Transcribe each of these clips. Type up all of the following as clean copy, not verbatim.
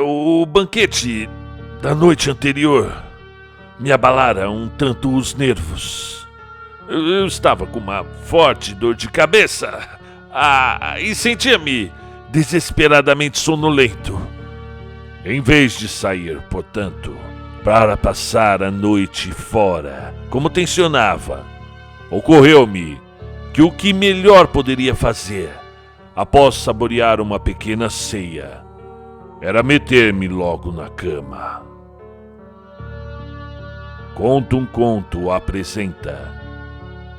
O banquete da noite anterior me abalara um tanto os nervos. Eu estava com uma forte dor de cabeça e sentia-me desesperadamente sonolento. Em vez de sair, portanto, para passar a noite fora, como tencionava, ocorreu-me que o que melhor poderia fazer, após saborear uma pequena ceia, era meter-me logo na cama. Conta um Conto apresenta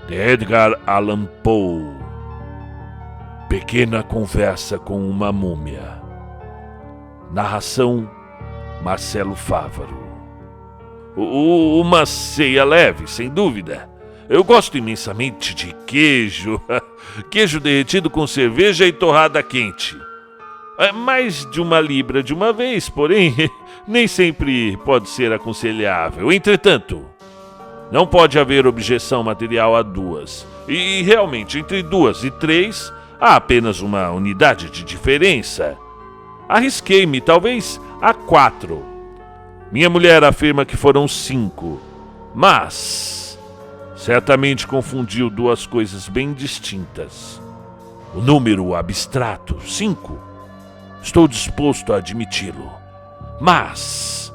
de Edgar Allan Poe, Pequena Conversa com uma Múmia. Narração Marcelo Fávaro. Uma ceia leve, sem dúvida. Eu gosto imensamente de queijo, queijo derretido com cerveja e torrada quente. Mais de 1 libra de uma vez, porém, nem sempre pode ser aconselhável. Entretanto, não pode haver objeção material a 2. E realmente, entre 2 e 3, há apenas uma unidade de diferença. Arrisquei-me, talvez, a 4. Minha mulher afirma que foram 5, mas certamente confundiu 2 coisas bem distintas. O número abstrato, 5, estou disposto a admiti-lo, mas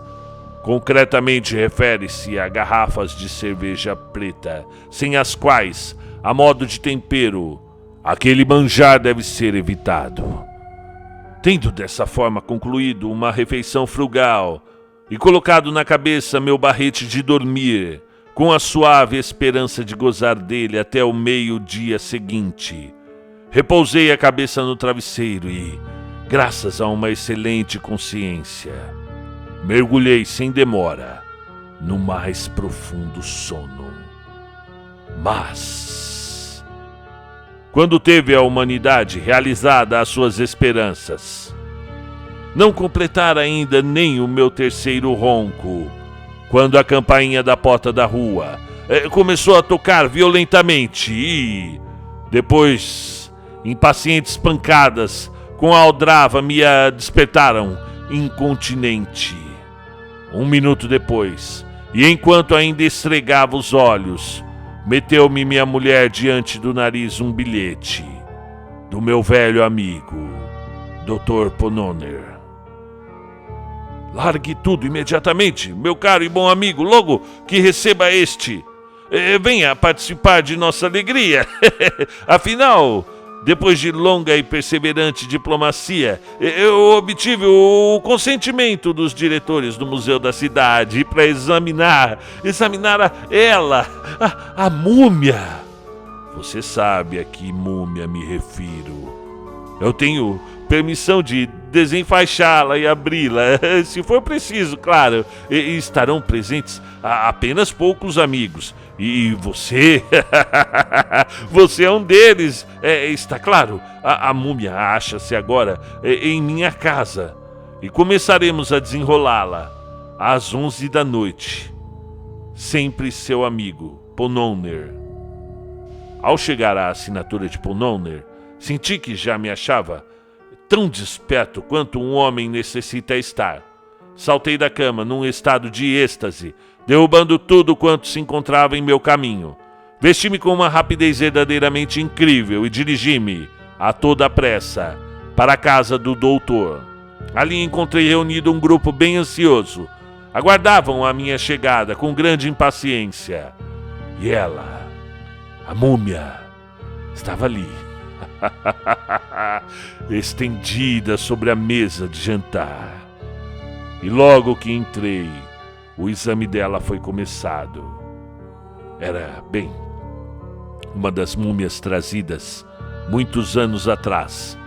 concretamente refere-se a garrafas de cerveja preta, sem as quais, a modo de tempero, aquele manjar deve ser evitado. Tendo dessa forma concluído uma refeição frugal e colocado na cabeça meu barrete de dormir, com a suave esperança de gozar dele até o meio-dia seguinte, repousei a cabeça no travesseiro e, graças a uma excelente consciência, mergulhei sem demora no mais profundo sono. Mas, quando teve a humanidade realizada as suas esperanças, não completara ainda nem o meu 3º ronco, quando a campainha da porta da rua começou a tocar violentamente e, depois, impacientes pancadas com a aldrava me despertaram incontinente. 1 minuto depois, e enquanto ainda esfregava os olhos, meteu-me minha mulher diante do nariz um bilhete do meu velho amigo, Dr. Pononer. Largue tudo imediatamente, meu caro e bom amigo, logo que receba este. Venha participar de nossa alegria. Afinal, depois de longa e perseverante diplomacia, eu obtive o consentimento dos diretores do museu da cidade para examinar a múmia. Você sabe a que múmia me refiro. Eu tenho permissão de desenfaixá-la e abri-la, se for preciso, claro. Estarão presentes apenas poucos amigos. E você, você é um deles, está claro. A múmia acha-se agora em minha casa e começaremos a desenrolá-la às 11 da noite. Sempre seu amigo, Pononer. Ao chegar à assinatura de Pononer, senti que já me achava tão desperto quanto um homem necessita estar. Saltei da cama num estado de êxtase, derrubando tudo quanto se encontrava em meu caminho. Vesti-me com uma rapidez verdadeiramente incrível e dirigi-me, a toda pressa, para a casa do doutor. Ali encontrei reunido um grupo bem ansioso. Aguardavam a minha chegada com grande impaciência. E ela, a múmia, estava ali, estendida sobre a mesa de jantar. E logo que entrei, o exame dela foi começado. Era, bem, uma das múmias trazidas, muitos anos atrás,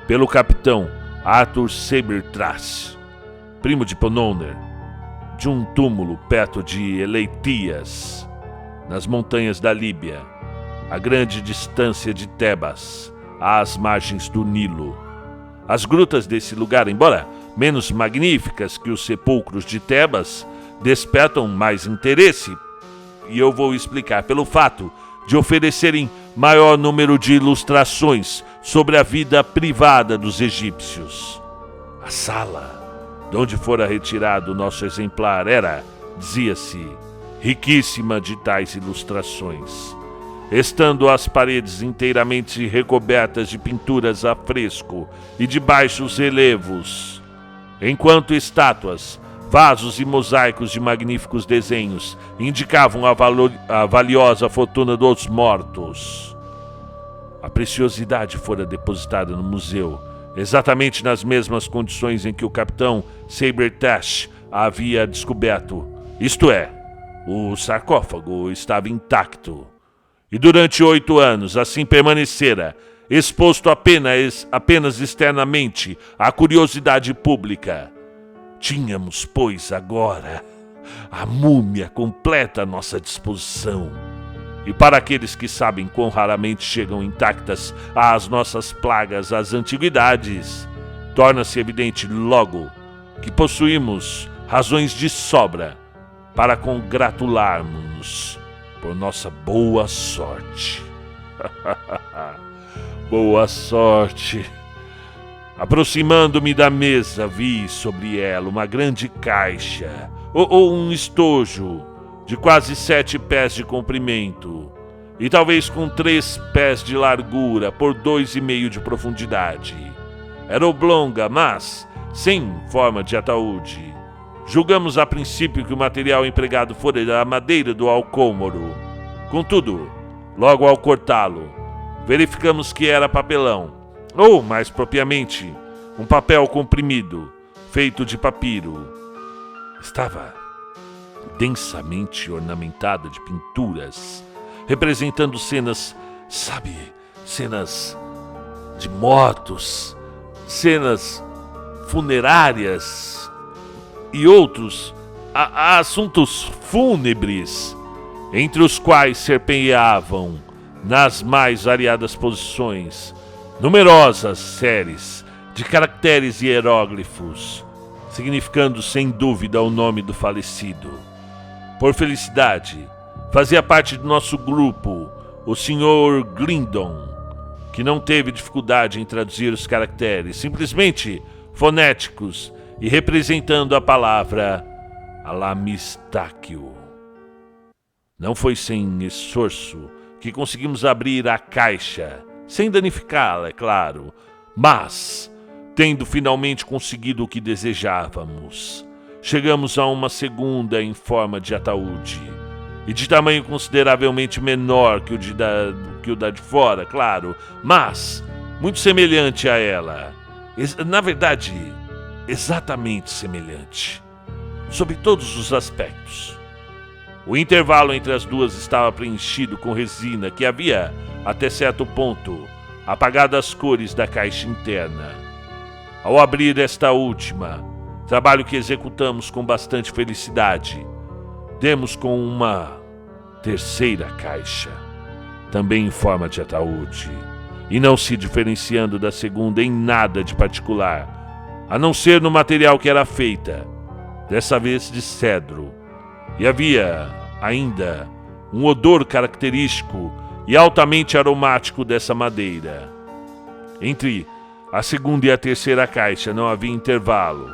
pelo capitão Arthur Sabertrash, primo de Pononer, de um túmulo perto de Eleitias, nas montanhas da Líbia, a grande distância de Tebas, às margens do Nilo. As grutas desse lugar, embora menos magníficas que os sepulcros de Tebas, despertam mais interesse, e eu vou explicar pelo fato de oferecerem maior número de ilustrações sobre a vida privada dos egípcios. A sala de onde fora retirado o nosso exemplar era, dizia-se, riquíssima de tais ilustrações, estando as paredes inteiramente recobertas de pinturas a fresco e de baixos relevos, enquanto estátuas, vasos e mosaicos de magníficos desenhos indicavam a valiosa fortuna dos mortos. A preciosidade fora depositada no museu, exatamente nas mesmas condições em que o capitão Sabertash a havia descoberto, isto é, o sarcófago estava intacto. E durante 8 anos assim permanecera, exposto apenas externamente à curiosidade pública. Tínhamos, pois, agora a múmia completa à nossa disposição. E para aqueles que sabem quão raramente chegam intactas às nossas plagas as antiguidades, torna-se evidente logo que possuímos razões de sobra para congratularmos-nos por nossa boa sorte. Boa sorte! Aproximando-me da mesa, vi sobre ela uma grande caixa, ou um estojo, de quase 7 pés de comprimento, e talvez com 3 pés de largura por 2,5 de profundidade. Era oblonga, mas sem forma de ataúde. Julgamos a princípio que o material empregado fora a madeira do alcômoro. Contudo, logo ao cortá-lo, verificamos que era papelão, ou, mais propriamente, um papel comprimido, feito de papiro. Estava densamente ornamentada de pinturas, representando cenas, cenas de mortos, cenas funerárias e outros assuntos fúnebres, entre os quais serpenteavam, nas mais variadas posições, numerosas séries de caracteres e hieróglifos, significando sem dúvida o nome do falecido. Por felicidade, fazia parte do nosso grupo o Sr. Glindon, que não teve dificuldade em traduzir os caracteres, simplesmente fonéticos e representando a palavra Alamistáquio. Não foi sem esforço que conseguimos abrir a caixa, sem danificá-la, é claro, mas, tendo finalmente conseguido o que desejávamos, chegamos a uma segunda em forma de ataúde, e de tamanho consideravelmente menor que o da de fora, claro, mas muito semelhante a ela. Na verdade, exatamente semelhante, sob todos os aspectos. O intervalo entre as duas estava preenchido com resina que havia, até certo ponto, apagado as cores da caixa interna. Ao abrir esta última, trabalho que executamos com bastante felicidade, demos com uma terceira caixa, também em forma de ataúde, e não se diferenciando da segunda em nada de particular, a não ser no material que era feita, dessa vez de cedro, e havia ainda um odor característico e altamente aromático dessa madeira. Entre a segunda e a terceira caixa não havia intervalo,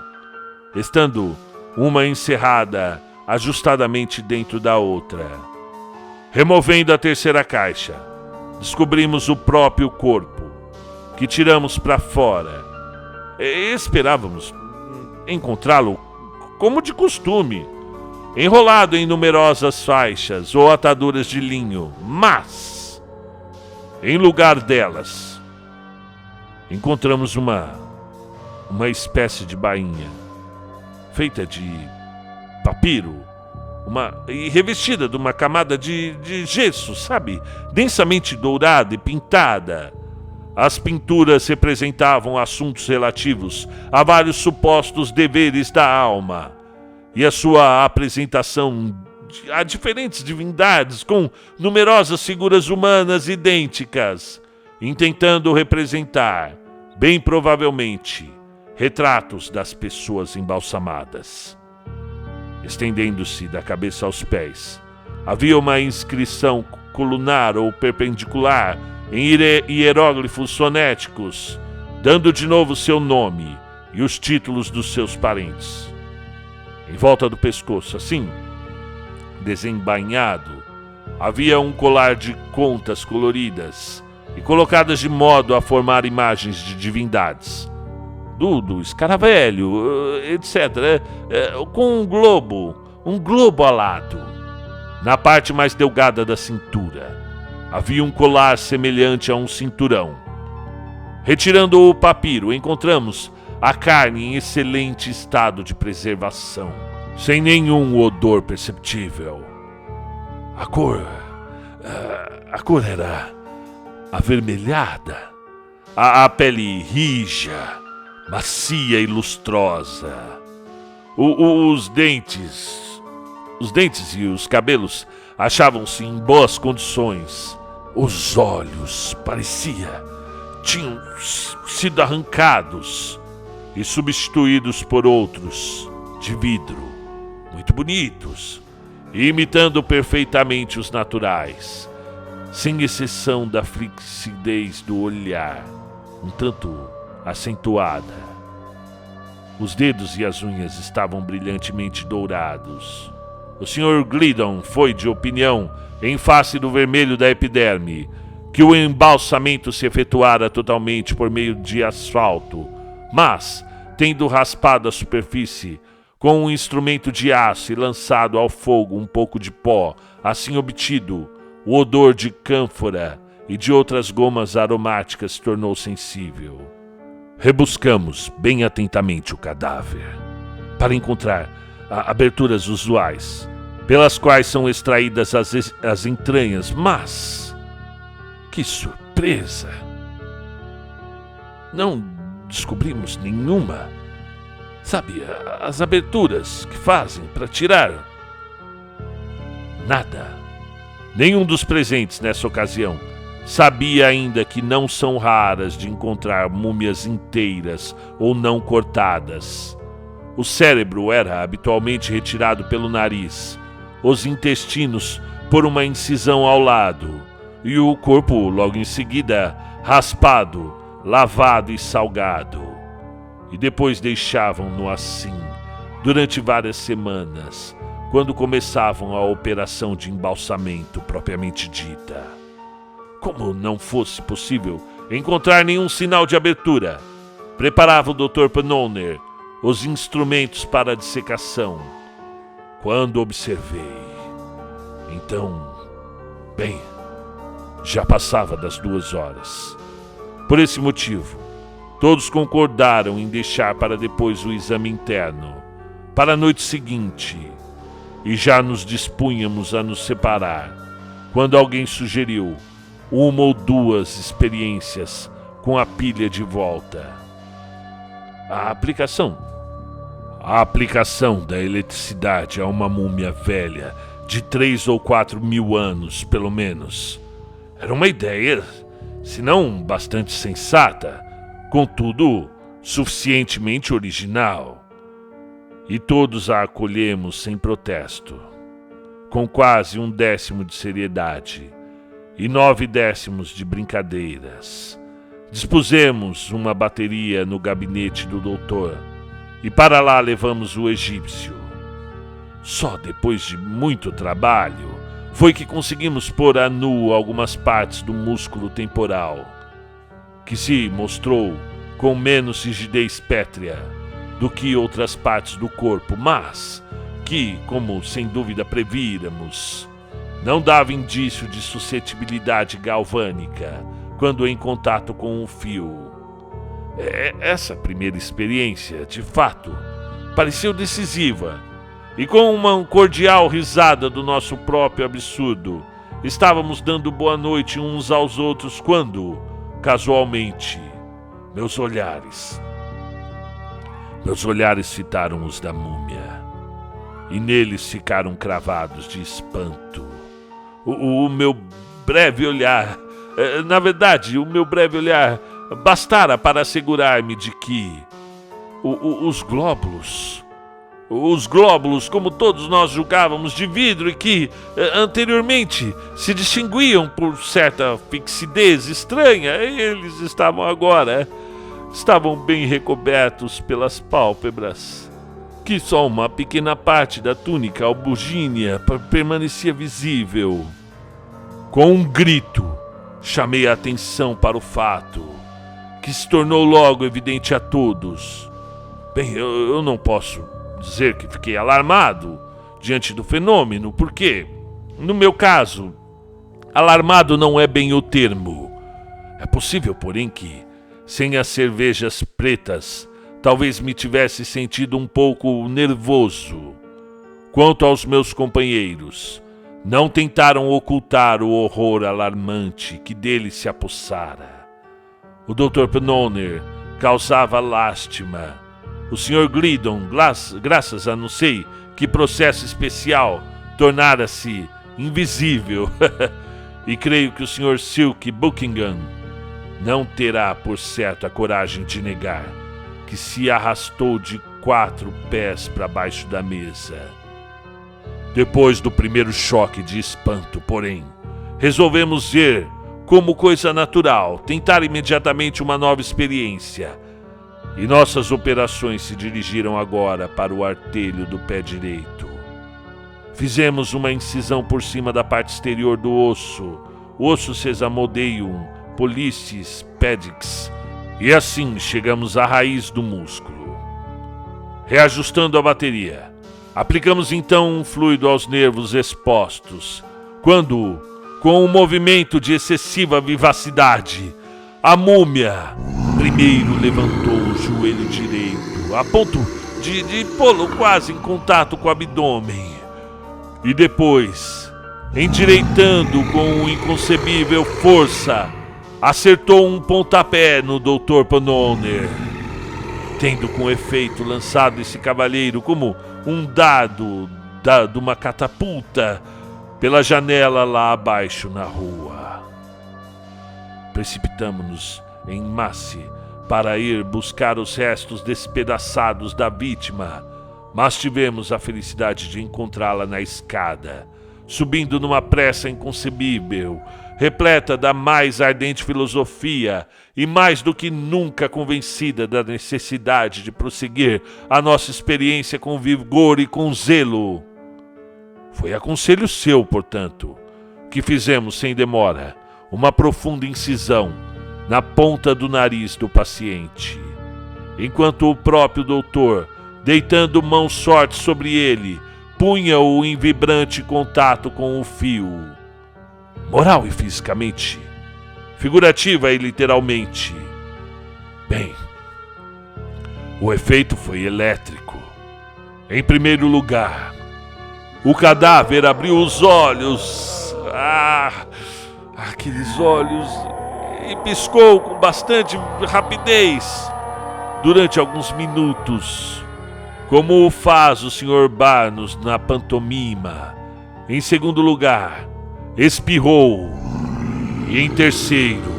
estando uma encerrada ajustadamente dentro da outra. Removendo a terceira caixa, descobrimos o próprio corpo, que tiramos para fora. Esperávamos encontrá-lo como de costume, enrolado em numerosas faixas ou ataduras de linho, mas, em lugar delas, encontramos uma espécie de bainha, feita de papiro, e revestida de uma camada de gesso, densamente dourada e pintada. As pinturas representavam assuntos relativos a vários supostos deveres da alma, e a sua apresentação a diferentes divindades com numerosas figuras humanas idênticas, intentando representar, bem provavelmente, retratos das pessoas embalsamadas. Estendendo-se da cabeça aos pés, havia uma inscrição colunar ou perpendicular em hieróglifos fonéticos, dando de novo seu nome e os títulos dos seus parentes. Em volta do pescoço, assim, desembainhado, havia um colar de contas coloridas e colocadas de modo a formar imagens de divindades, do escaravelho, etc., com um globo alado. Na parte mais delgada da cintura, havia um colar semelhante a um cinturão. Retirando o papiro, encontramos a carne em excelente estado de preservação, sem nenhum odor perceptível. A cor era avermelhada, a pele rija, macia e lustrosa. Os dentes e os cabelos achavam-se em boas condições. Os olhos tinham sido arrancados e substituídos por outros de vidro, muito bonitos, imitando perfeitamente os naturais, sem exceção da fixidez do olhar, um tanto acentuada. Os dedos e as unhas estavam brilhantemente dourados. O Sr. Gliddon foi de opinião, em face do vermelho da epiderme, que o embalsamento se efetuara totalmente por meio de asfalto, mas, tendo raspado a superfície com um instrumento de aço e lançado ao fogo um pouco de pó, assim obtido, o odor de cânfora e de outras gomas aromáticas se tornou sensível. Rebuscamos bem atentamente o cadáver, para encontrar aberturas usuais, pelas quais são extraídas as entranhas, mas... que surpresa! Não descobrimos nenhuma. Sabe, as aberturas que fazem para tirar. Nada. Nenhum dos presentes nessa ocasião sabia ainda que não são raras de encontrar múmias inteiras ou não cortadas. O cérebro era habitualmente retirado pelo nariz, os intestinos por uma incisão ao lado, e o corpo logo em seguida raspado, lavado e salgado. E depois deixavam-no assim, durante várias semanas, quando começavam a operação de embalsamento propriamente dita. Como não fosse possível encontrar nenhum sinal de abertura, preparava o Dr. Pnolner os instrumentos para a dissecação. Quando observei, então, bem, já passava das 2 horas. Por esse motivo, todos concordaram em deixar para depois o exame interno, para a noite seguinte, e já nos dispunhamos a nos separar, quando alguém sugeriu 1 ou 2 experiências com a pilha de volta. A aplicação da eletricidade a uma múmia velha de 3 ou 4 mil anos, pelo menos, era uma ideia, se não bastante sensata, contudo, suficientemente original. E todos a acolhemos sem protesto, com quase 1/10 de seriedade e 9/10 de brincadeiras. Dispusemos uma bateria no gabinete do doutor e para lá levamos o egípcio. Só depois de muito trabalho foi que conseguimos pôr a nu algumas partes do músculo temporal, que se mostrou com menos rigidez pétrea do que outras partes do corpo, mas que, como sem dúvida prevíramos, não dava indício de suscetibilidade galvânica quando em contato com um fio. Essa primeira experiência, de fato, pareceu decisiva, e com uma cordial risada do nosso próprio absurdo, estávamos dando boa noite uns aos outros quando, casualmente, meus olhares fitaram os da múmia, e neles ficaram cravados de espanto. O meu breve olhar, o meu breve olhar bastara para assegurar-me de que os glóbulos Os glóbulos, como todos nós julgávamos, de vidro e que, anteriormente, se distinguiam por certa fixidez estranha, eles estavam bem recobertos pelas pálpebras, que só uma pequena parte da túnica albugínea permanecia visível. Com um grito, chamei a atenção para o fato, que se tornou logo evidente a todos. Bem, eu não posso dizer que fiquei alarmado diante do fenômeno, porque, no meu caso, alarmado não é bem o termo. É possível, porém, que, sem as cervejas pretas, talvez me tivesse sentido um pouco nervoso. Quanto aos meus companheiros, não tentaram ocultar o horror alarmante que deles se apossara. O Dr. Penoner causava lástima. O Sr. Glidon, graças a não sei que processo especial, tornara-se invisível. E creio que o Sr. Silk Buckingham não terá por certo a coragem de negar que se arrastou de 4 pés para baixo da mesa. Depois do primeiro choque de espanto, porém, resolvemos ver como coisa natural, tentar imediatamente uma nova experiência. E nossas operações se dirigiram agora para o artelho do pé direito. Fizemos uma incisão por cima da parte exterior do osso, osso sesamodeum pollicis pedix, e assim chegamos à raiz do músculo. Reajustando a bateria, aplicamos então um fluido aos nervos expostos, quando, com um movimento de excessiva vivacidade, a múmia primeiro levantou o joelho direito, a ponto de pô-lo quase em contato com o abdômen, e depois, endireitando com inconcebível força, acertou um pontapé no Dr. Penoner, tendo com efeito lançado esse cavalheiro como um dardo de uma catapulta pela janela lá abaixo na rua. Precipitamo-nos em massa para ir buscar os restos despedaçados da vítima, mas tivemos a felicidade de encontrá-la na escada, subindo numa pressa inconcebível, repleta da mais ardente filosofia e mais do que nunca convencida da necessidade de prosseguir a nossa experiência com vigor e com zelo. Foi a conselho seu, portanto, que fizemos sem demora uma profunda incisão na ponta do nariz do paciente, enquanto o próprio doutor, deitando mãos fortes sobre ele, punha-o em vibrante contato com o fio. Moral e fisicamente, figurativa e literalmente. Bem, o efeito foi elétrico. Em primeiro lugar, o cadáver abriu os olhos. Aqueles olhos, e piscou com bastante rapidez durante alguns minutos, como o faz o Sr. Barnes na pantomima. Em segundo lugar, espirrou. E em terceiro,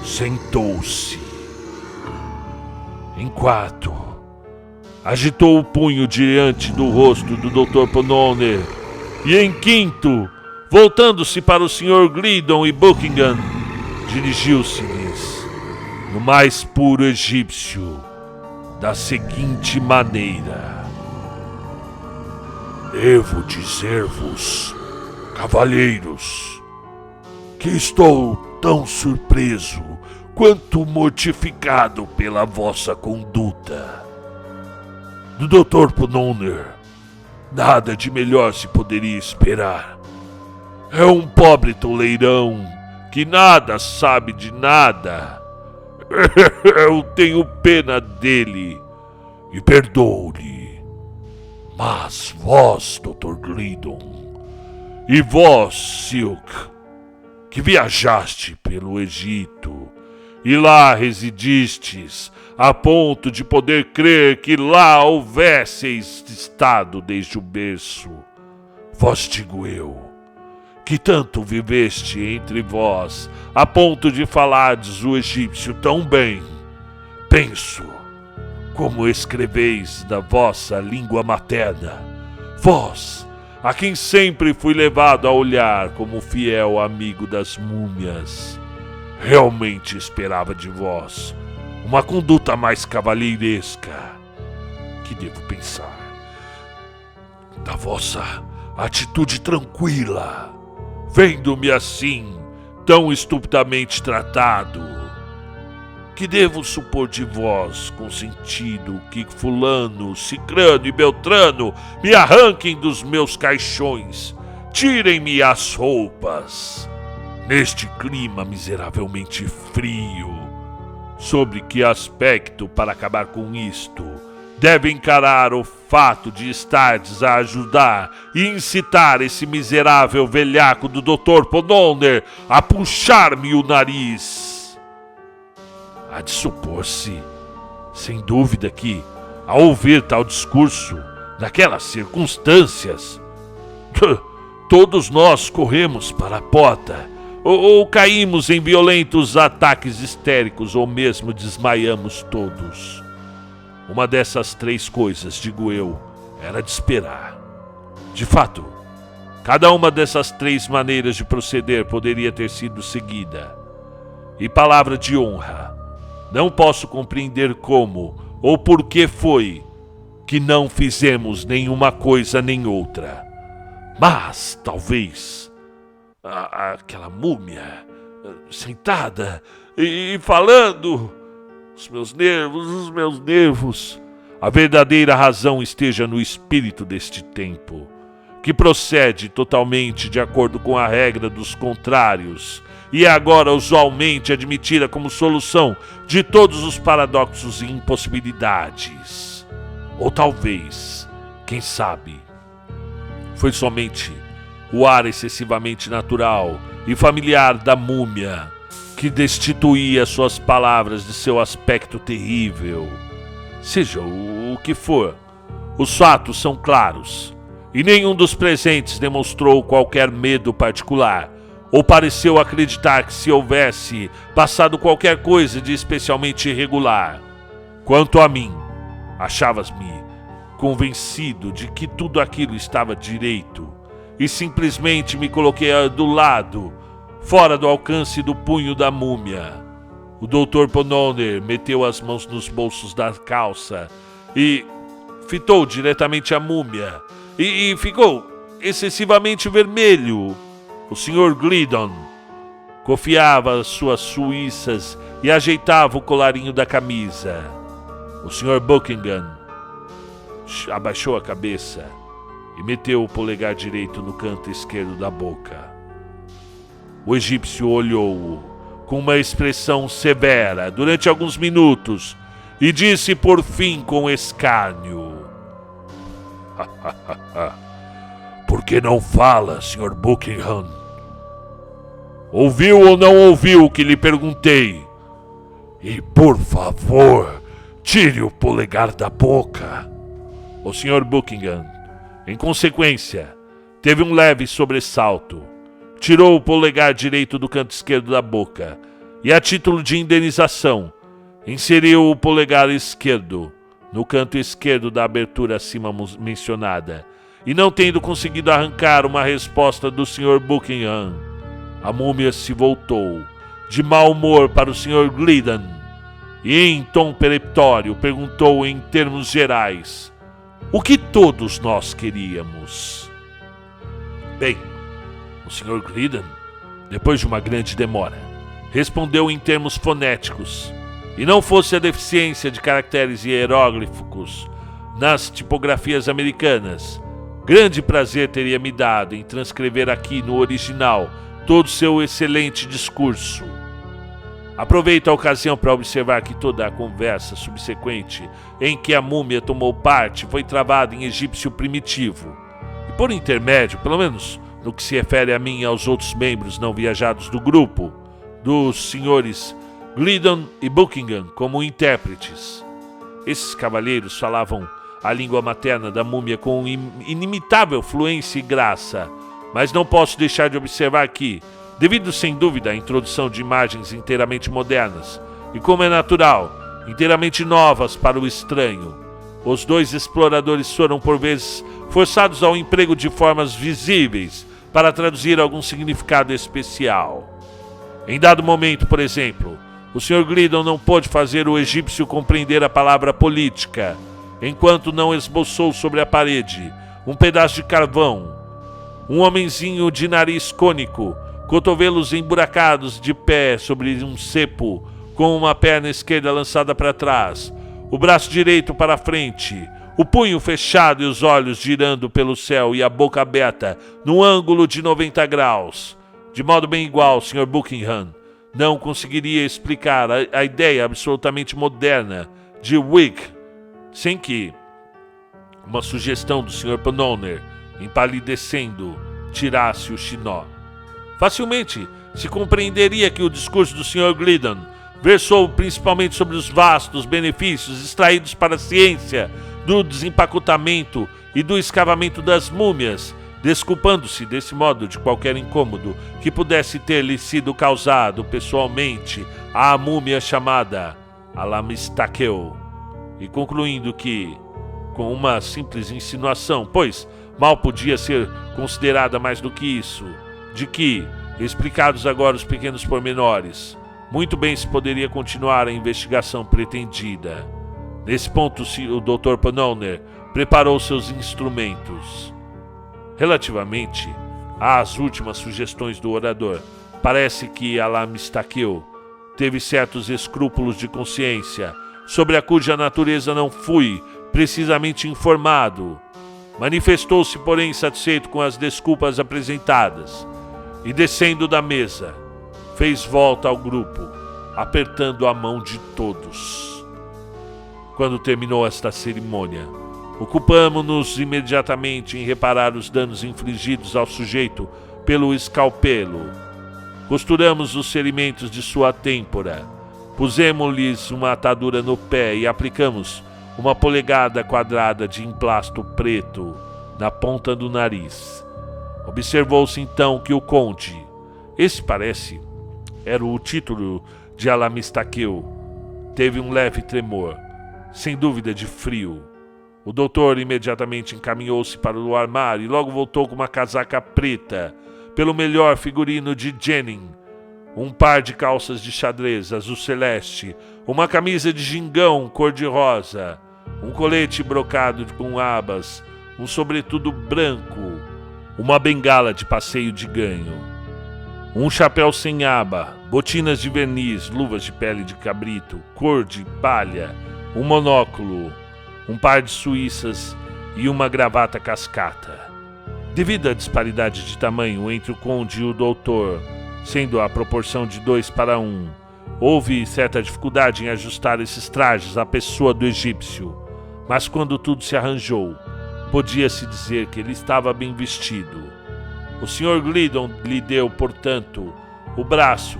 sentou-se. Em quarto, agitou o punho diante do rosto do Dr. Penoner. E em quinto, voltando-se para o Sr. Glidon e Buckingham, dirigiu-se-lhes, no mais puro egípcio, da seguinte maneira: devo dizer-vos, cavalheiros, que estou tão surpreso quanto mortificado pela vossa conduta. Do Dr. Penoner, nada de melhor se poderia esperar. É um pobre toleirão que nada sabe de nada. Eu tenho pena dele e perdoo-lhe. Mas vós, Dr. Glidon, e vós, Silk, que viajaste pelo Egito e lá residistes a ponto de poder crer que lá houvesseis estado desde o berço, vós digo eu, que tanto viveste entre vós, a ponto de falardes o egípcio tão bem, penso, como escreveis na vossa língua materna. Vós, a quem sempre fui levado a olhar como fiel amigo das múmias. Realmente esperava de vós uma conduta mais cavalheiresca. Que devo pensar da vossa atitude tranquila, vendo-me assim, tão estupidamente tratado? Que devo supor de vós, com sentido que fulano, cicrano e beltrano me arranquem dos meus caixões, tirem-me as roupas, neste clima miseravelmente frio? Sobre que aspecto, para acabar com isto, deve encarar o fato de estardes a ajudar e incitar esse miserável velhaco do Dr. Pononer a puxar-me o nariz? Há de supor-se, sem dúvida, que, ao ouvir tal discurso, naquelas circunstâncias, todos nós corremos para a porta, ou caímos em violentos ataques histéricos, ou mesmo desmaiamos todos. Uma dessas três coisas, digo eu, era de esperar. De fato, cada uma dessas três maneiras de proceder poderia ter sido seguida. E palavra de honra, não posso compreender como ou por que foi que não fizemos nenhuma coisa nem outra. Mas, talvez, aquela múmia sentada e falando, os meus nervos, a verdadeira razão esteja no espírito deste tempo, que procede totalmente de acordo com a regra dos contrários, e é agora usualmente admitida como solução de todos os paradoxos e impossibilidades. Ou talvez, quem sabe, foi somente o ar excessivamente natural e familiar da múmia que destituía suas palavras de seu aspecto terrível. Seja o que for, os fatos são claros, e nenhum dos presentes demonstrou qualquer medo particular, ou pareceu acreditar que se houvesse passado qualquer coisa de especialmente irregular. Quanto a mim, achava-me convencido de que tudo aquilo estava direito, e simplesmente me coloquei do lado, fora do alcance do punho da múmia. O Dr. Pononer meteu as mãos nos bolsos da calça e fitou diretamente a múmia, e ficou excessivamente vermelho. O Sr. Glidden cofiava as suas suíças e ajeitava o colarinho da camisa. O Sr. Buckingham abaixou a cabeça e meteu o polegar direito no canto esquerdo da boca. O egípcio olhou-o com uma expressão severa durante alguns minutos e disse por fim com escárnio: Por que não fala, Sr. Buckingham? Ouviu ou não ouviu o que lhe perguntei? E, por favor, tire o polegar da boca. O Sr. Buckingham, em consequência, teve um leve sobressalto. Tirou o polegar direito do canto esquerdo da boca e, a título de indenização, inseriu o polegar esquerdo no canto esquerdo da abertura acima mencionada. E, não tendo conseguido arrancar uma resposta do Sr. Buckingham, a múmia se voltou, de mau humor, para o Sr. Glidden e, em tom peremptório, perguntou em termos gerais o que todos nós queríamos. Bem, o Sr. Glidden, depois de uma grande demora, respondeu em termos fonéticos, e não fosse a deficiência de caracteres hieróglifos nas tipografias americanas, grande prazer teria me dado em transcrever aqui no original todo o seu excelente discurso. Aproveito a ocasião para observar que toda a conversa subsequente em que a múmia tomou parte foi travada em egípcio primitivo, e por intermédio, pelo menos no que se refere a mim e aos outros membros não viajados do grupo, dos senhores Glidden e Buckingham como intérpretes. Esses cavalheiros falavam a língua materna da múmia com inimitável fluência e graça, mas não posso deixar de observar que, devido sem dúvida à introdução de imagens inteiramente modernas, e como é natural, inteiramente novas para o estranho. Os dois exploradores foram, por vezes, forçados ao emprego de formas visíveis para traduzir algum significado especial. Em dado momento, por exemplo, o Sr. Glidden não pôde fazer o egípcio compreender a palavra política, enquanto não esboçou sobre a parede um pedaço de carvão. Um homenzinho de nariz cônico, cotovelos emburacados, de pé sobre um cepo, com uma perna esquerda lançada para trás, o braço direito para frente, o punho fechado e os olhos girando pelo céu e a boca aberta num ângulo de 90 graus. De modo bem igual, o Sr. Buckingham não conseguiria explicar a ideia absolutamente moderna de Whig, sem que uma sugestão do Sr. Ponnonner, empalidecendo, tirasse o chinó. Facilmente se compreenderia que o discurso do Sr. Glidden versou principalmente sobre os vastos benefícios extraídos para a ciência do desempacotamento e do escavamento das múmias, desculpando-se desse modo de qualquer incômodo que pudesse ter-lhe sido causado pessoalmente à múmia chamada Alamistaqueu, e concluindo que, com uma simples insinuação, pois mal podia ser considerada mais do que isso, de que, explicados agora os pequenos pormenores, muito bem se poderia continuar a investigação pretendida. Nesse ponto, o Dr. Ponnonner preparou seus instrumentos. Relativamente às últimas sugestões do orador, parece que Alamistaqueu teve certos escrúpulos de consciência, sobre a cuja natureza não fui precisamente informado. Manifestou-se, porém, satisfeito com as desculpas apresentadas, e descendo da mesa, fez volta ao grupo, apertando a mão de todos. Quando terminou esta cerimônia, ocupamo-nos imediatamente em reparar os danos infligidos ao sujeito pelo escalpelo. Costuramos os ferimentos de sua têmpora, pusemos-lhes uma atadura no pé e aplicamos uma polegada quadrada de emplasto preto na ponta do nariz. Observou-se então que o conde, esse parece era o título de Alamistaqueu, teve um leve tremor, sem dúvida de frio. O doutor imediatamente encaminhou-se para o armário e logo voltou com uma casaca preta, pelo melhor figurino de Jennings, um par de calças de xadrez azul celeste, uma camisa de gingão cor-de-rosa, um colete brocado com abas, um sobretudo branco, uma bengala de passeio de ganho, um chapéu sem aba, botinas de verniz, luvas de pele de cabrito, cor de palha, um monóculo, um par de suíças e uma gravata cascata. Devido à disparidade de tamanho entre o conde e o doutor, sendo a proporção de 2:1, houve certa dificuldade em ajustar esses trajes à pessoa do egípcio, mas quando tudo se arranjou, podia-se dizer que ele estava bem vestido. O Sr. Glidden lhe deu, portanto, o braço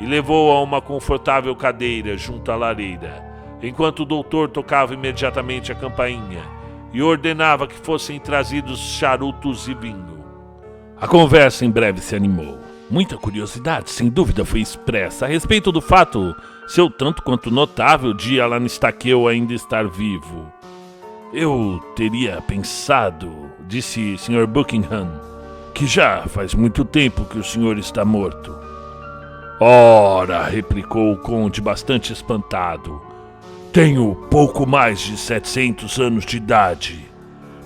e levou-o a uma confortável cadeira junto à lareira, enquanto o doutor tocava imediatamente a campainha e ordenava que fossem trazidos charutos e vinho. A conversa em breve se animou. Muita curiosidade, sem dúvida, foi expressa a respeito do fato, seu tanto quanto notável, de Alamistaqueu ainda estar vivo. Eu teria pensado, disse Sr. Buckingham, que já faz muito tempo que o senhor está morto. Ora, replicou o conde bastante espantado, tenho pouco mais de 700 anos de idade.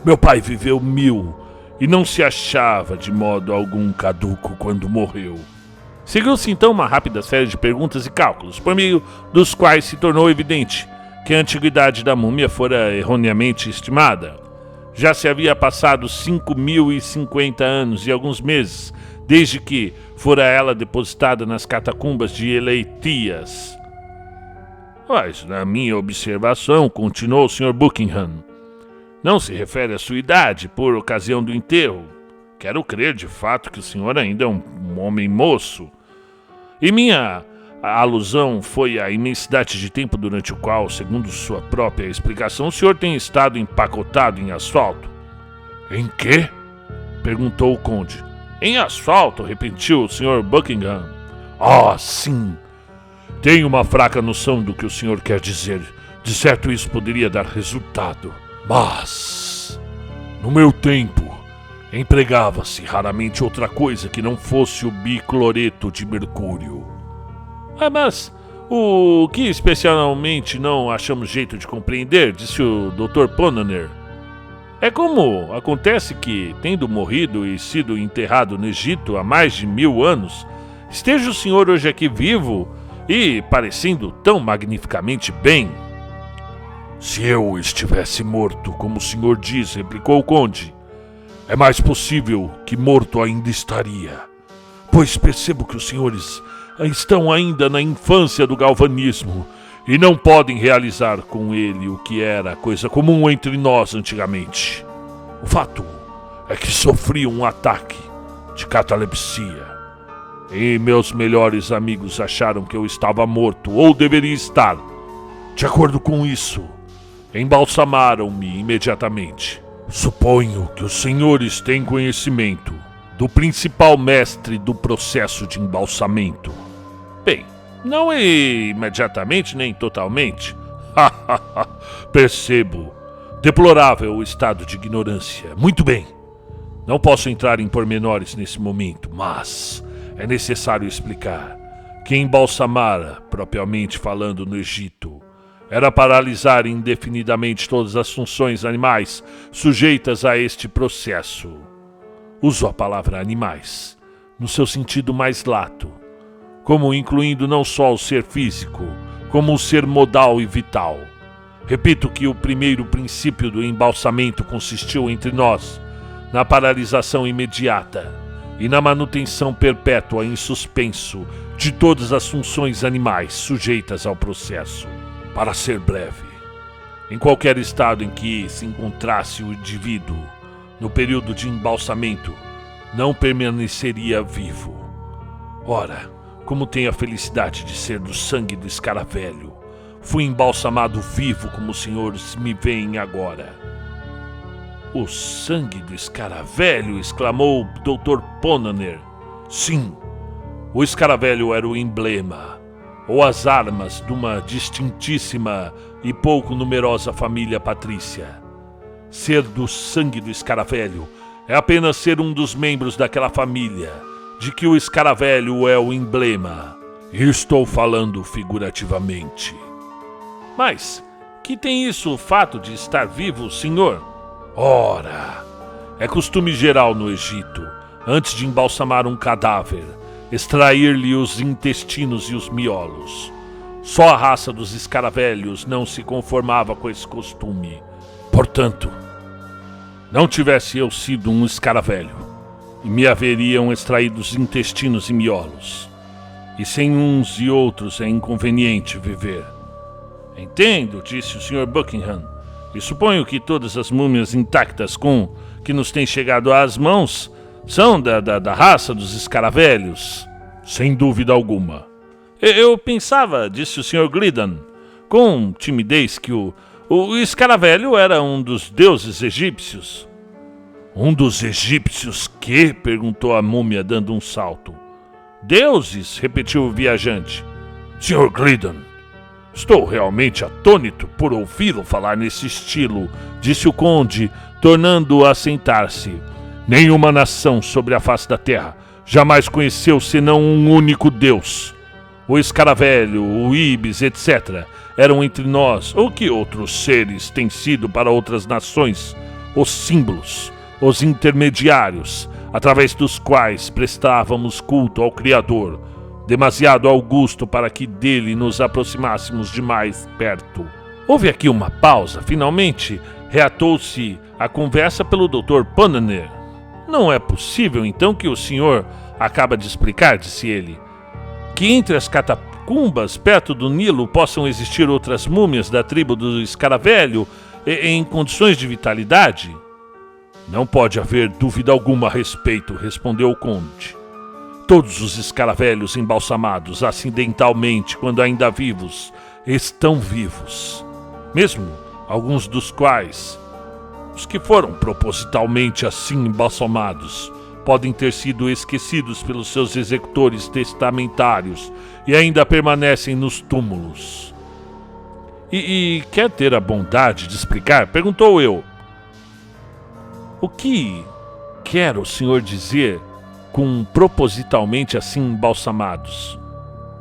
Meu pai viveu 1000 e não se achava de modo algum caduco quando morreu. Seguiu-se então uma rápida série de perguntas e cálculos, por meio dos quais se tornou evidente que a antiguidade da múmia fora erroneamente estimada. Já se havia passado 5.050 anos e alguns meses desde que fora ela depositada nas catacumbas de Eleitias. Mas, na minha observação, continuou o Sr. Buckingham, não se refere à sua idade por ocasião do enterro. Quero crer, de fato, que o senhor ainda é um homem moço. E minha alusão foi à imensidade de tempo durante o qual, segundo sua própria explicação, o senhor tem estado empacotado em asfalto. Em quê? Perguntou o conde. Em asfalto, repetiu o Sr. Buckingham. Ah, sim. Tenho uma fraca noção do que o senhor quer dizer. De certo isso poderia dar resultado. Mas, no meu tempo, empregava-se raramente outra coisa que não fosse o bicloreto de mercúrio. Mas o que especialmente não achamos jeito de compreender, disse o Dr. Ponaner, é como acontece que, tendo morrido e sido enterrado no Egito há mais de 1000 anos, esteja o senhor hoje aqui vivo e parecendo tão magnificamente bem. Se eu estivesse morto, como o senhor diz, replicou o conde, é mais possível que morto ainda estaria, pois percebo que os senhores estão ainda na infância do galvanismo e não podem realizar com ele o que era coisa comum entre nós antigamente. O fato é que sofri um ataque de catalepsia e meus melhores amigos acharam que eu estava morto ou deveria estar. De acordo com isso, embalsamaram-me imediatamente. Suponho que os senhores têm conhecimento do principal mestre do processo de embalsamento. Bem, não imediatamente nem totalmente. Percebo. Deplorável o estado de ignorância. Muito bem. Não posso entrar em pormenores nesse momento, mas é necessário explicar que embalsamar, propriamente falando no Egito, era paralisar indefinidamente todas as funções animais sujeitas a este processo. Uso a palavra animais no seu sentido mais lato, como incluindo não só o ser físico, como o ser modal e vital. Repito que o primeiro princípio do embalsamento consistiu entre nós na paralisação imediata e na manutenção perpétua em suspenso de todas as funções animais sujeitas ao processo. Para ser breve, em qualquer estado em que se encontrasse o indivíduo no período de embalsamento, não permaneceria vivo. Ora, como tenho a felicidade de ser do sangue do escaravelho, fui embalsamado vivo como os senhores me veem agora. O sangue do escaravelho, exclamou o Dr. Ponaner. Sim, o escaravelho era o emblema, ou as armas de uma distintíssima e pouco numerosa família patrícia. Ser do sangue do escaravelho é apenas ser um dos membros daquela família, de que o escaravelho é o emblema. E estou falando figurativamente. Mas, que tem isso o fato de estar vivo, senhor? Ora, é costume geral no Egito, antes de embalsamar um cadáver, extrair-lhe os intestinos e os miolos. Só a raça dos escaravelhos não se conformava com esse costume. Portanto, não tivesse eu sido um escaravelho, e me haveriam extraído os intestinos e miolos. E sem uns e outros é inconveniente viver. Entendo, disse o Sr. Buckingham, e suponho que todas as múmias intactas que nos têm chegado às mãos são da raça dos escaravelhos. Sem dúvida alguma. Eu pensava, disse o Sr. Gliddon, com timidez, que o escaravelho era um dos deuses egípcios. Um dos egípcios quê? Perguntou a múmia dando um salto. Deuses, repetiu o viajante. Sr. Gliddon, estou realmente atônito por ouvi-lo falar nesse estilo, disse o conde, tornando-o a sentar-se. Nenhuma nação sobre a face da terra jamais conheceu senão um único Deus. O escaravelho, o ibis, etc., eram entre nós, ou que outros seres têm sido para outras nações, os símbolos, os intermediários, através dos quais prestávamos culto ao Criador, demasiado augusto para que dele nos aproximássemos de mais perto. Houve aqui uma pausa. Finalmente, reatou-se a conversa pelo Dr. Ponaner. Não é possível, então, que o senhor acaba de explicar, disse ele, que entre as catacumbas perto do Nilo possam existir outras múmias da tribo do escaravelho em condições de vitalidade? Não pode haver dúvida alguma a respeito, respondeu o conde. Todos os escaravelhos embalsamados acidentalmente, quando ainda vivos, estão vivos. Mesmo alguns dos quais, os que foram propositalmente assim embalsamados, podem ter sido esquecidos pelos seus executores testamentários e ainda permanecem nos túmulos. E quer ter a bondade de explicar? Perguntou eu. O que quer o senhor dizer com propositalmente assim embalsamados?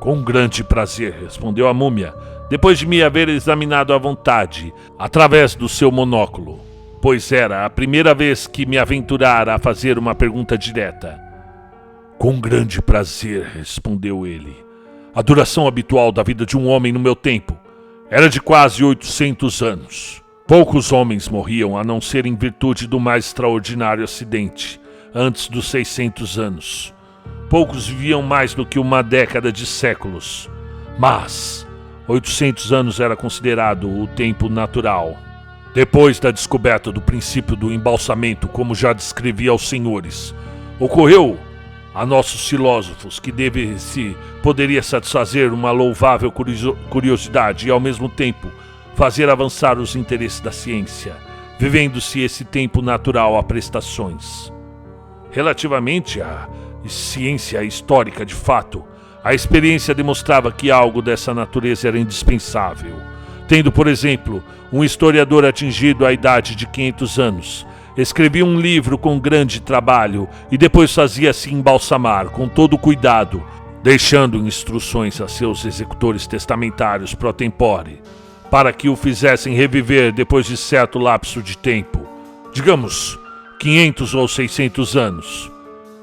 Com grande prazer, respondeu a múmia, depois de me haver examinado à vontade, através do seu monóculo, pois era a primeira vez que me aventurara a fazer uma pergunta direta. Com grande prazer, respondeu ele. A duração habitual da vida de um homem no meu tempo era de quase 800 anos. Poucos homens morriam a não ser em virtude do mais extraordinário acidente, antes dos 600 anos. Poucos viviam mais do que uma década de séculos. Mas 800 anos era considerado o tempo natural. Depois da descoberta do princípio do embalsamento, como já descrevi aos senhores, ocorreu a nossos filósofos que poderia satisfazer uma louvável curiosidade e, ao mesmo tempo, fazer avançar os interesses da ciência, vivendo-se esse tempo natural a prestações. Relativamente à ciência histórica de fato, a experiência demonstrava que algo dessa natureza era indispensável. Tendo, por exemplo, um historiador atingido a idade de 500 anos, escrevia um livro com grande trabalho e depois fazia-se embalsamar com todo cuidado, deixando instruções a seus executores testamentários pro tempore, para que o fizessem reviver depois de certo lapso de tempo, digamos 500 ou 600 anos.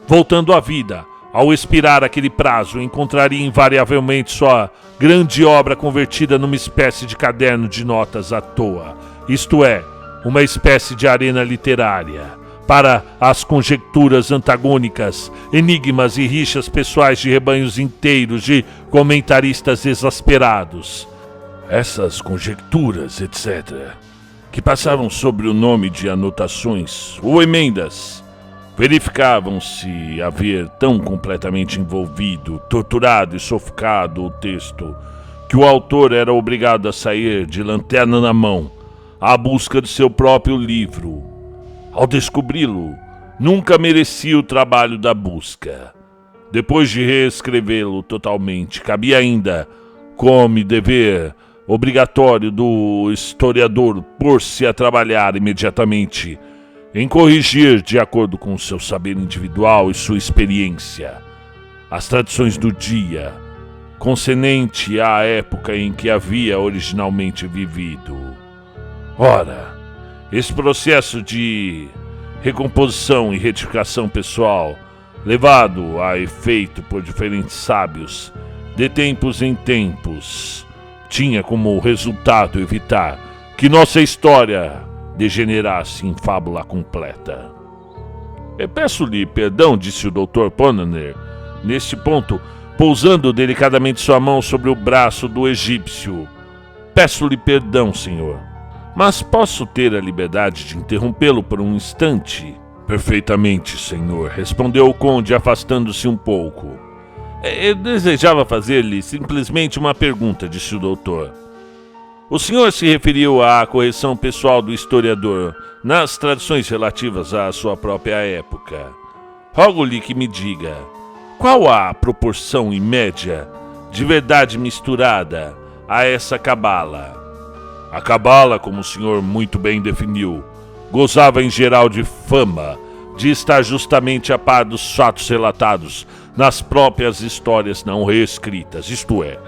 Voltando à vida, ao expirar aquele prazo, encontraria invariavelmente sua grande obra convertida numa espécie de caderno de notas à toa, isto é, uma espécie de arena literária, para as conjecturas antagônicas, enigmas e rixas pessoais de rebanhos inteiros de comentaristas exasperados. Essas conjecturas, etc., que passavam sob o nome de anotações ou emendas, verificavam-se haver tão completamente envolvido, torturado e sufocado o texto, que o autor era obrigado a sair de lanterna na mão, à busca de seu próprio livro. Ao descobri-lo, nunca merecia o trabalho da busca. Depois de reescrevê-lo totalmente, cabia ainda, como dever obrigatório do historiador, pôr-se a trabalhar imediatamente em corrigir, de acordo com seu saber individual e sua experiência, as tradições do dia, concernente à época em que havia originalmente vivido. Ora, esse processo de recomposição e retificação pessoal, levado a efeito por diferentes sábios, de tempos em tempos, tinha como resultado evitar que nossa história degenerasse em fábula completa. Peço-lhe perdão, disse o Dr. Ponaner, neste ponto, pousando delicadamente sua mão sobre o braço do egípcio. Peço-lhe perdão, senhor, mas posso ter a liberdade de interrompê-lo por um instante? Perfeitamente, senhor, respondeu o conde, afastando-se um pouco. Eu desejava fazer-lhe simplesmente uma pergunta, disse o doutor. O senhor se referiu à correção pessoal do historiador nas tradições relativas à sua própria época. Rogo-lhe que me diga, qual a proporção em média de verdade misturada a essa cabala? A cabala, como o senhor muito bem definiu, gozava em geral de fama de estar justamente a par dos fatos relatados nas próprias histórias não reescritas, isto é,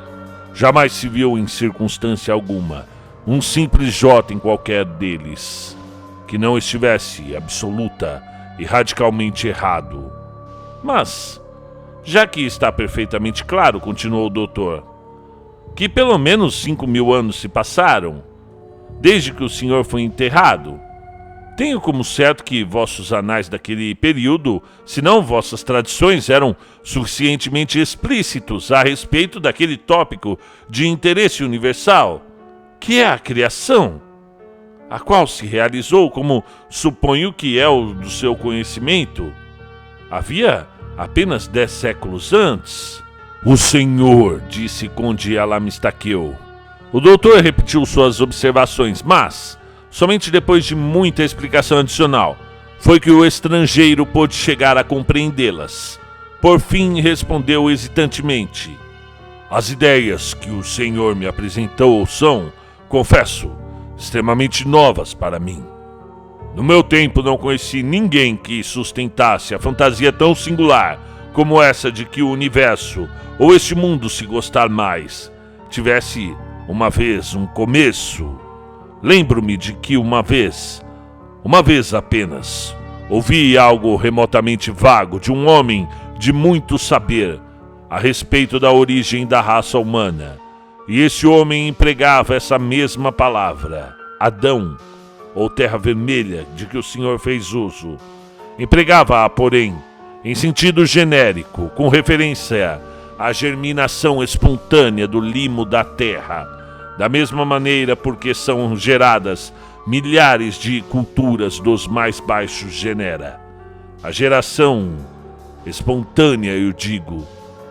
jamais se viu em circunstância alguma um simples jota em qualquer deles que não estivesse absoluta e radicalmente errado. Mas, já que está perfeitamente claro, continuou o doutor, que pelo menos 5.000 anos se passaram desde que o senhor foi enterrado, tenho como certo que vossos anais daquele período, se não vossas tradições, eram suficientemente explícitos a respeito daquele tópico de interesse universal, que é a criação, a qual se realizou, como suponho que é o do seu conhecimento, havia apenas 10 séculos antes. O senhor, disse Conde Alamistaqueu. O doutor repetiu suas observações, mas somente depois de muita explicação adicional, foi que o estrangeiro pôde chegar a compreendê-las. Por fim, respondeu hesitantemente: as ideias que o senhor me apresentou são, confesso, extremamente novas para mim. No meu tempo não conheci ninguém que sustentasse a fantasia tão singular como essa de que o universo, ou este mundo se gostar mais, tivesse uma vez um começo. Lembro-me de que uma vez apenas, ouvi algo remotamente vago de um homem de muito saber a respeito da origem da raça humana, e esse homem empregava essa mesma palavra, Adão, ou terra vermelha, de que o senhor fez uso. Empregava-a, porém, em sentido genérico, com referência à germinação espontânea do limo da terra, da mesma maneira porque são geradas milhares de culturas dos mais baixos genera. A geração espontânea, eu digo,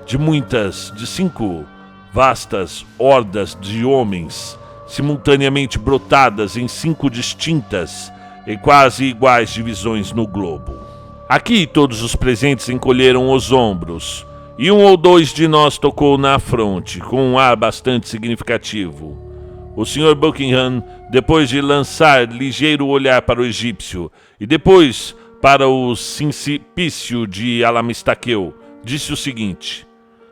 de 5 vastas hordas de homens, simultaneamente brotadas em 5 distintas e quase iguais divisões no globo. Aqui todos os presentes encolheram os ombros, e 1 ou 2 de nós tocou na fronte, com um ar bastante significativo. O Sr. Buckingham, depois de lançar ligeiro olhar para o egípcio, e depois para o sincipício de Alamistaqueu, disse o seguinte: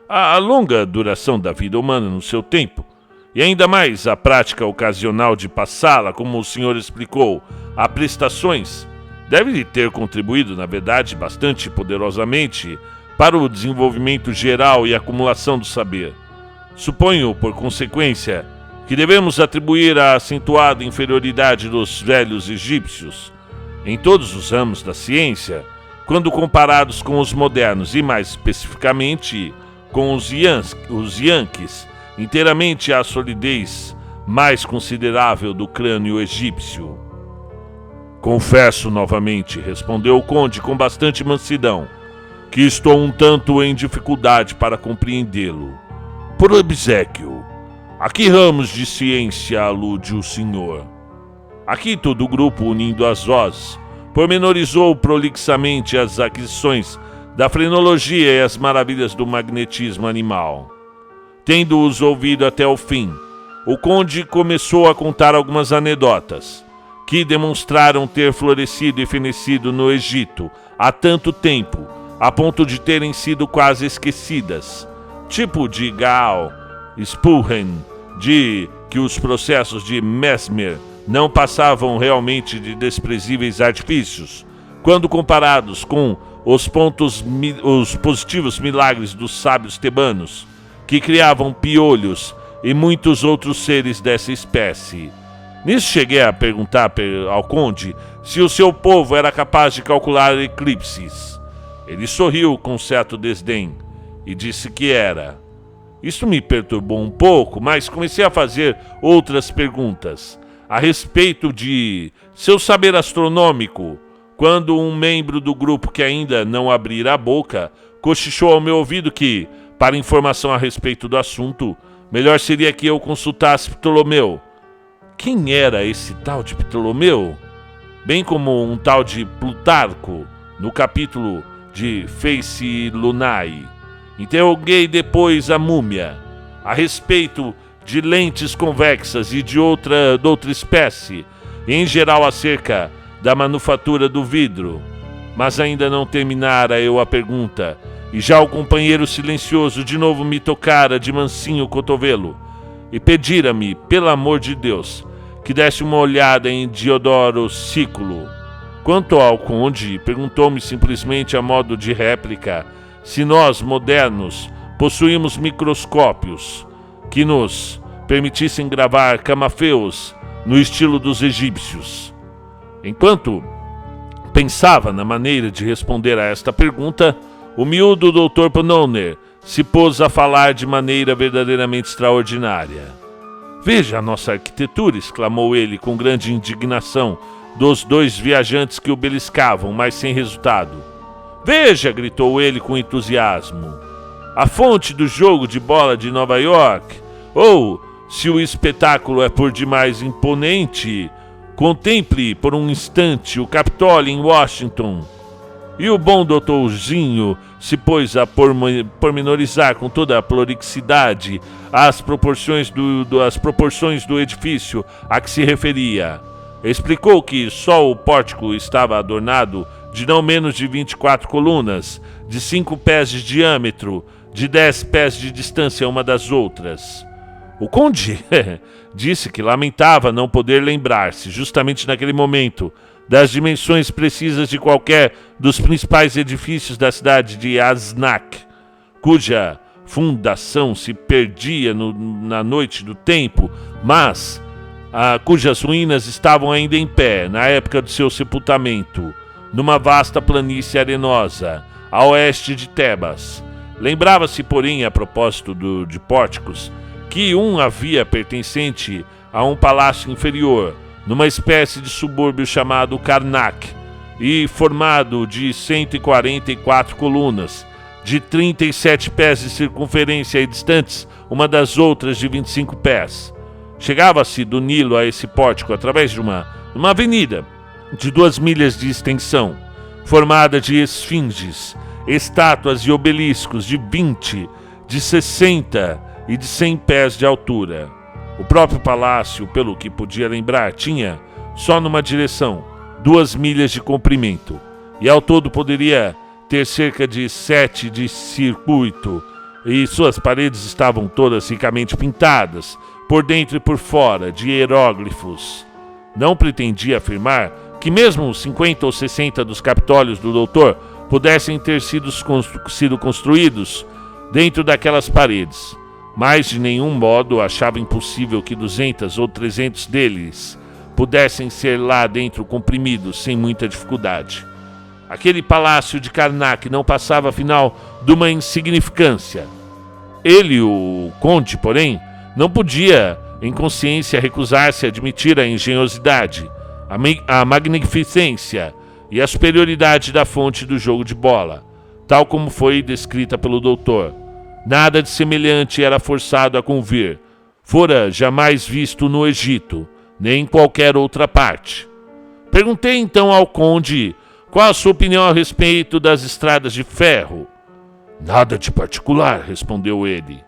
a longa duração da vida humana no seu tempo, e ainda mais a prática ocasional de passá-la, como o senhor explicou, a prestações, deve ter contribuído, na verdade, bastante poderosamente para o desenvolvimento geral e acumulação do saber. Suponho, por consequência, que devemos atribuir a acentuada inferioridade dos velhos egípcios em todos os ramos da ciência, quando comparados com os modernos e, mais especificamente, com os Yankees, inteiramente a solidez mais considerável do crânio egípcio. Confesso novamente, respondeu o conde com bastante mansidão, que estou um tanto em dificuldade para compreendê-lo. Por obséquio, a que ramos de ciência alude o senhor? Aqui todo o grupo, unindo as vozes, pormenorizou prolixamente as aquisições da frenologia e as maravilhas do magnetismo animal. Tendo-os ouvido até o fim, o conde começou a contar algumas anedotas, que demonstraram ter florescido e fenecido no Egito há tanto tempo, a ponto de terem sido quase esquecidas, tipo de Gaal, Spulhen, de que os processos de Mesmer não passavam realmente de desprezíveis artifícios, quando comparados com os positivos milagres dos sábios tebanos, que criavam piolhos e muitos outros seres dessa espécie. Nisso cheguei a perguntar ao conde se o seu povo era capaz de calcular eclipses. Ele sorriu com certo desdém e disse que era. Isso me perturbou um pouco, mas comecei a fazer outras perguntas a respeito de seu saber astronômico, quando um membro do grupo que ainda não abrira a boca cochichou ao meu ouvido que, para informação a respeito do assunto, melhor seria que eu consultasse Ptolomeu. Quem era esse tal de Ptolomeu? Bem como um tal de Plutarco, no capítulo de Face Lunae. Interroguei depois a múmia, a respeito de lentes convexas e de outra espécie, e em geral acerca da manufatura do vidro. Mas ainda não terminara eu a pergunta, e já o companheiro silencioso de novo me tocara de mansinho o cotovelo, e pedira-me, pelo amor de Deus, que desse uma olhada em Diodoro Sículo. Quanto ao conde, perguntou-me simplesmente a modo de réplica se nós, modernos, possuímos microscópios que nos permitissem gravar camafeus no estilo dos egípcios. Enquanto pensava na maneira de responder a esta pergunta, o miúdo Dr. Ponnonner se pôs a falar de maneira verdadeiramente extraordinária. Veja a nossa arquitetura, exclamou ele com grande indignação dos 2 viajantes que o beliscavam, mas sem resultado. Veja, gritou ele com entusiasmo, a fonte do jogo de bola de Nova York. Ou, se o espetáculo é por demais imponente, Contemple por um instante o Capitólio em Washington. E o bom doutorzinho se pôs a pormenorizar com toda a prolixidade as proporções do edifício a que se referia. Explicou que só o pórtico estava adornado de não menos de 24 colunas, de 5 pés de diâmetro, de 10 pés de distância uma das outras. O conde disse que lamentava não poder lembrar-se, justamente naquele momento, das dimensões precisas de qualquer dos principais edifícios da cidade de Aznac, cuja fundação se perdia na noite do tempo, mas cujas ruínas estavam ainda em pé na época do seu sepultamento, numa vasta planície arenosa, a oeste de Tebas. Lembrava-se, porém, a propósito de pórticos, que um havia pertencente a um palácio inferior, numa espécie de subúrbio chamado Karnak, e formado de 144 colunas, de 37 pés de circunferência e distantes uma das outras de 25 pés. Chegava-se do Nilo a esse pórtico através de uma avenida de 2 milhas de extensão, formada de esfinges, estátuas e obeliscos de 20, de 60 e de 100 pés de altura. O próprio palácio, pelo que podia lembrar, tinha, só numa direção, 2 milhas de comprimento, e ao todo poderia ter cerca de 7 de circuito, e suas paredes estavam todas ricamente pintadas, por dentro e por fora, de hieróglifos. Não pretendia afirmar que mesmo 50 ou 60 dos capitólios do doutor pudessem ter sido construídos dentro daquelas paredes, mas de nenhum modo achava impossível que 200 ou 300 deles pudessem ser lá dentro comprimidos sem muita dificuldade. Aquele palácio de Karnak não passava, afinal, de uma insignificância. Ele, o conde, porém, não podia, em consciência, recusar-se a admitir a engenhosidade, a magnificência e a superioridade da fonte do jogo de bola, tal como foi descrita pelo doutor. Nada de semelhante era forçado a convir. Fora jamais visto no Egito, nem em qualquer outra parte. Perguntei então ao conde qual a sua opinião a respeito das estradas de ferro. Nada de particular, respondeu ele.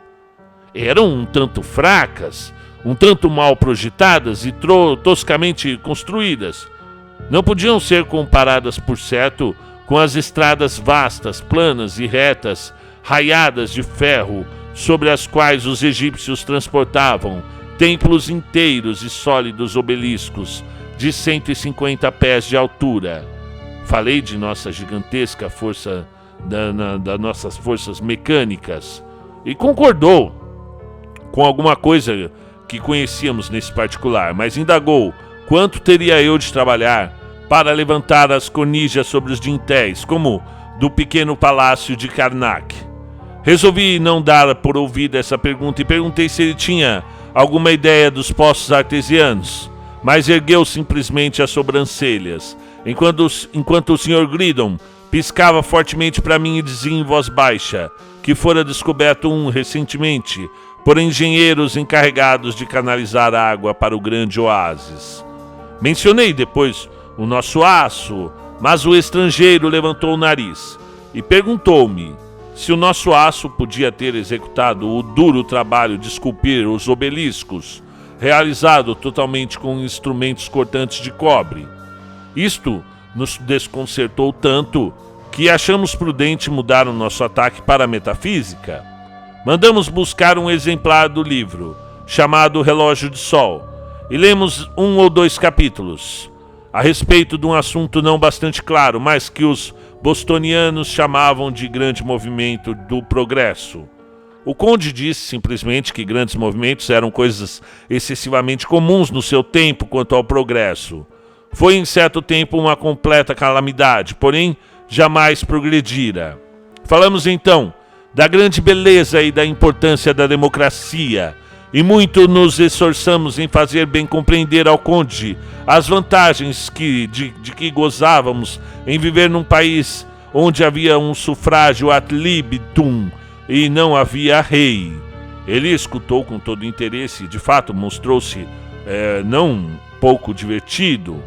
Eram um tanto fracas, um tanto mal projetadas e toscamente construídas. Não podiam ser comparadas, por certo, com as estradas vastas, planas e retas, raiadas de ferro, sobre as quais os egípcios transportavam templos inteiros e sólidos obeliscos de 150 pés de altura. Falei de nossa gigantesca força, das nossas forças mecânicas, e concordou com alguma coisa que conhecíamos nesse particular, mas indagou quanto teria eu de trabalhar para levantar as cornijas sobre os dintéis, como do pequeno palácio de Karnak. Resolvi não dar por ouvida essa pergunta e perguntei se ele tinha alguma ideia dos poços artesianos, mas ergueu simplesmente as sobrancelhas, enquanto o Sr. Gliddon piscava fortemente para mim e dizia em voz baixa que fora descoberto recentemente por engenheiros encarregados de canalizar água para o grande oásis. Mencionei depois o nosso aço, mas o estrangeiro levantou o nariz e perguntou-me se o nosso aço podia ter executado o duro trabalho de esculpir os obeliscos, realizado totalmente com instrumentos cortantes de cobre. Isto nos desconcertou tanto que achamos prudente mudar o nosso ataque para a metafísica. Mandamos buscar um exemplar do livro, chamado Relógio de Sol, e lemos 1 ou 2 capítulos, a respeito de um assunto não bastante claro, mas que os bostonianos chamavam de grande movimento do progresso. O conde disse simplesmente que grandes movimentos eram coisas excessivamente comuns no seu tempo quanto ao progresso. Foi em certo tempo uma completa calamidade, porém jamais progredira. Falamos então da grande beleza e da importância da democracia, e muito nos esforçamos em fazer bem compreender ao conde as vantagens de que gozávamos em viver num país onde havia um sufrágio ad libitum e não havia rei. Ele escutou com todo interesse e de fato mostrou-se não pouco divertido.